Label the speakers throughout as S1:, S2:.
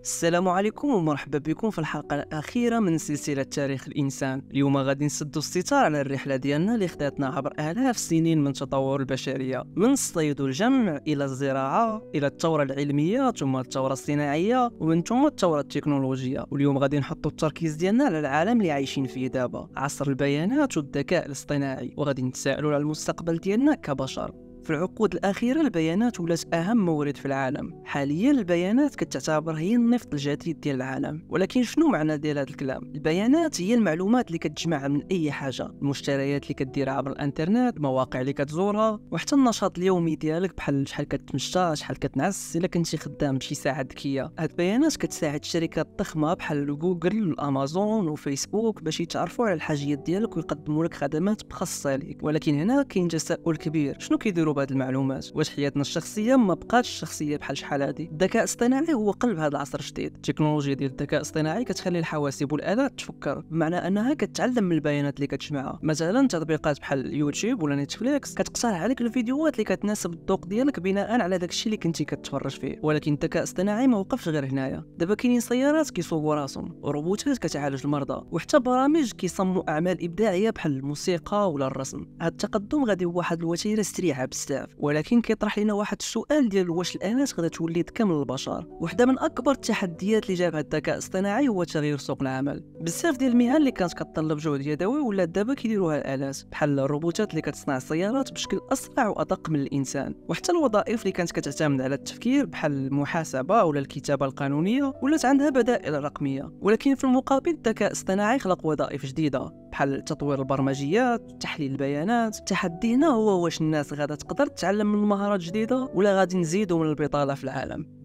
S1: السلام عليكم ومرحبا بكم في الحلقة الأخيرة من سلسلة تاريخ الإنسان. اليوم غادي نسدو الستار على الرحلة ديالنا اللي خداتنا عبر آلاف السنين من تطور البشرية، من الصيد والجمع إلى الزراعة إلى الثورة العلمية ثم الثورة الصناعية ومن ثم الثورة التكنولوجية. واليوم غادي نحطو التركيز ديالنا على العالم اللي عايشين فيه دابا، عصر البيانات والذكاء الاصطناعي، وغادي نتساءلوا على المستقبل ديالنا كبشر. في العقود الأخيرة البيانات ولات أهم مورد في العالم. حاليا البيانات كتعتبر هي النفط الجديد ديال العالم. ولكن شنو معنى ديال هذا الكلام؟ البيانات هي المعلومات اللي كتجمع من أي حاجة، المشتريات اللي كديرها عبر الانترنت، المواقع اللي كتزورها، وحتى النشاط اليومي ديالك بحال شحال كتمشى، شحال كتنعس، إلا كنتي خدام بشي ساعة ذكية. هاد البيانات كتساعد شركات ضخمة بحال جوجل وامازون وفيسبوك باش يتعرفوا على الحاجيات ديالك ويقدموا لك خدمات مخصصة ليك. ولكن هنا كاين تساؤل كبير، شنو كيديروا بهاد المعلومات؟ واش حياتنا الشخصيه ما بقاتش شخصيه بحال شحال هادي؟ الذكاء الاصطناعي هو قلب هذا العصر الجديد. التكنولوجيا ديال الذكاء الاصطناعي كتخلي الحواسيب والآلات تفكر، بمعنى انها كتعلم من البيانات اللي كتجمعها. مثلا تطبيقات بحال يوتيوب ولا نتفليكس كتقترح عليك الفيديوهات اللي كتناسب الذوق ديالك بناء على داكشي اللي كنتي كتفرج فيه. ولكن الذكاء الاصطناعي ما وقفش غير هنايا، دابا كاينين سيارات كيصوبوا راسهم، وروبوتات كتعالج المرضى، وحتى برامج كيصمموا اعمال ابداعيه بحال الموسيقى ولا الرسم. هذا التقدم غادي هو واحد الوتيره سريعه بزاف، ولكن كيطرح لنا واحد السؤال ديال واش الآلات غادا تولي تكمل البشر. وحده من اكبر التحديات اللي جابها الذكاء الاصطناعي هو تغيير سوق العمل. بزاف ديال المهن اللي كانت كتطلب جهد يدوي ولا دابا كيديروها الآلات، بحال الروبوتات اللي كتصنع السيارات بشكل اسرع وادق من الانسان. وحتى الوظائف اللي كانت كتعتمد على التفكير بحال المحاسبه ولا الكتابه القانونيه ولات عندها بدائل رقميه. ولكن في المقابل الذكاء الاصطناعي خلق وظائف جديده بحال تطوير البرمجيات، تحليل البيانات. التحدي هنا هو واش الناس غادا تقدر تتعلم من مهارات جديدة ولا غادي نزيدوا من البطالة في العالم.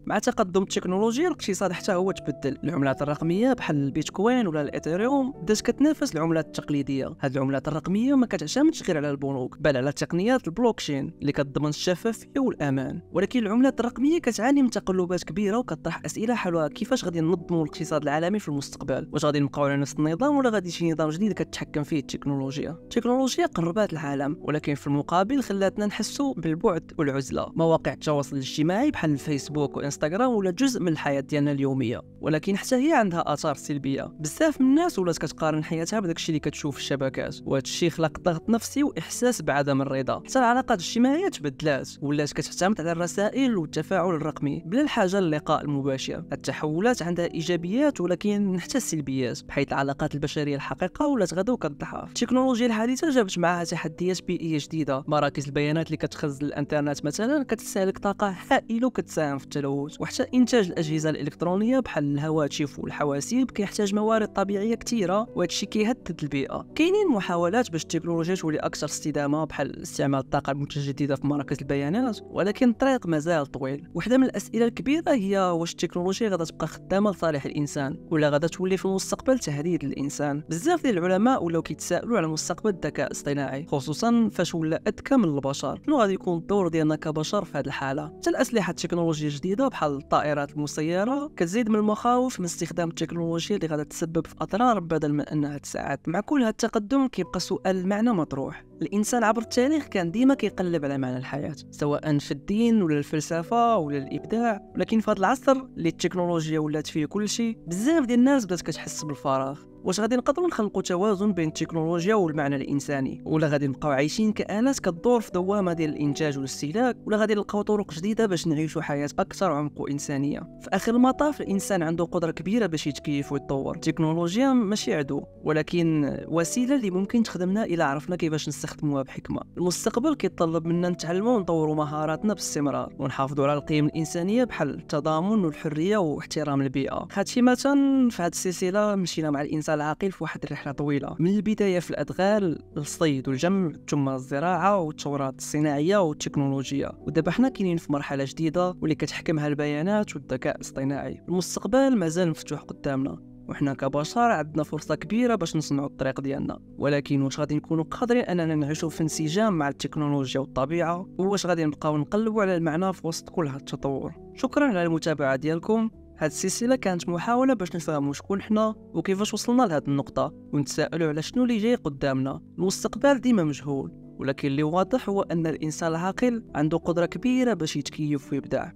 S1: مع تقدم التكنولوجيا الاقتصاد حتى هو تبدل. العملات الرقميه بحال البيتكوين ولا الايثيريوم بدات كتنافس العملات التقليديه. هاد العملات الرقميه ما كتعتمدش غير على البنوك، بل على تقنيات البلوكشين اللي كتضمن الشفافيه والامان. ولكن العملات الرقميه كتعاني من تقلبات كبيره وكطرح اسئله حولها كيفاش غادي ننظموا الاقتصاد العالمي في المستقبل. واش غادي نبقاو على نفس النظام ولا غادي شي نظام جديد كتحكم فيه التكنولوجيا قربات العالم، ولكن في المقابل خلاتنا نحسوا بالبعد والعزله. مواقع التواصل الاجتماعي بحال الفيسبوك وانستغرام ولا جزء من الحياه ديالنا اليوميه، ولكن حتى هي عندها اثار سلبيه. بزاف من الناس ولات كتقارن حياتها بداكشي اللي كتشوف في الشبكات، وهذا الشيء خلق ضغط نفسي واحساس بعدم الرضا. حتى العلاقات الاجتماعيه تبدلات، ولات كتعتمد على الرسائل والتفاعل الرقمي بلا الحاجه للقاء المباشر. التحولات عندها ايجابيات ولكن حتى سلبيات، بحيث العلاقات البشريه الحقيقه ولات غدو كتضعف. التكنولوجيا الحديثه جابت معها تحديات بيئيه جديده. مراكز البيانات اللي كتخزن الانترنت مثلا كتستهلك طاقه هائله وكتساهم في التلوث. وحتى انتاج الاجهزه الالكترونيه بحال الهواتف والحواسيب كيحتاج موارد طبيعيه كثيره، وهذا الشيء كيهدد البيئه. كاينين محاولات باش التكنولوجيا تولي اكثر استدامه بحال استعمال الطاقه المتجدده في مراكز البيانات، ولكن الطريق مازال طويل. وحده من الاسئله الكبيره هي واش التكنولوجيا غادا تبقى خدامه لصالح الانسان ولا غادا تولي في المستقبل تهديد للانسان. بزاف ديال العلماء ولاو كيتساءلوا على مستقبل الذكاء الاصطناعي، خصوصا فاش ولا اذكى من البشر. شنو غادي يكون الدور ديالنا كبشر في هذه الحاله؟ حتى الاسلحه التكنولوجيه الجديده بحال الطائرات المسيره كتزيد من المخاوف من استخدام التكنولوجيا اللي غادا تسبب في اضرار بدل من انها تساعد. مع كل هذا التقدم كيبقى سؤال المعنى مطروح. الانسان عبر التاريخ كان ديما كيقلب على معنى الحياه، سواء في الدين ولا الفلسفه ولا الابداع. ولكن في هذا العصر اللي التكنولوجيا ولات فيه كل شيء، بزاف ديال الناس بدات كتحس بالفراغ. واش غادي نقدروا نخلقوا توازن بين التكنولوجيا والمعنى الانساني، ولا غادي نبقاو عايشين كآلات كدور في دوامه ديال الانتاج والاستهلاك، ولا غادي نلقاو طرق جديده باش نعيشوا حياه اكثر عمق وانسانيه؟ في اخر المطاف الانسان عنده قدره كبيره باش يتكيف ويتطور. التكنولوجيا ماشي عدو، ولكن وسيله اللي ممكن تخدمنا الى عرفنا كيفاش نستخدموها بحكمه. المستقبل كيتطلب منا نتعلموا ونطوروا مهاراتنا باستمرار، ونحافظوا على القيم الانسانيه بحال التضامن والحريه واحترام البيئه. خاتمه، في هذه السلسله مشينا مع الانسان العاقل في واحد الرحله طويله، من البدايه في الادغال للصيد والجمع، ثم الزراعه والثورات الصناعيه والتكنولوجيا. ودابا حنا كاينين في مرحله جديده واللي كتحكمها البيانات والذكاء الاصطناعي. المستقبل مازال مفتوح قدامنا، وحنا كبشر عندنا فرصه كبيره باش نصنعوا الطريق ديالنا. ولكن واش غادي نكونوا قادرين اننا نعيشوا في انسجام مع التكنولوجيا والطبيعه؟ واش غادي نبقاو نقلبوا على المعنى في وسط كل هذا التطور؟ شكرا على المتابعه ديالكم. هاد السلسله كانت محاوله باش نفهموا شكون حنا وكيفاش وصلنا لهاد النقطه، ونتساءلوا على شنو اللي جاي قدامنا. المستقبل ديما مجهول، ولكن اللي واضح هو ان الانسان العاقل عنده قدره كبيره باش يتكيف ويبدع.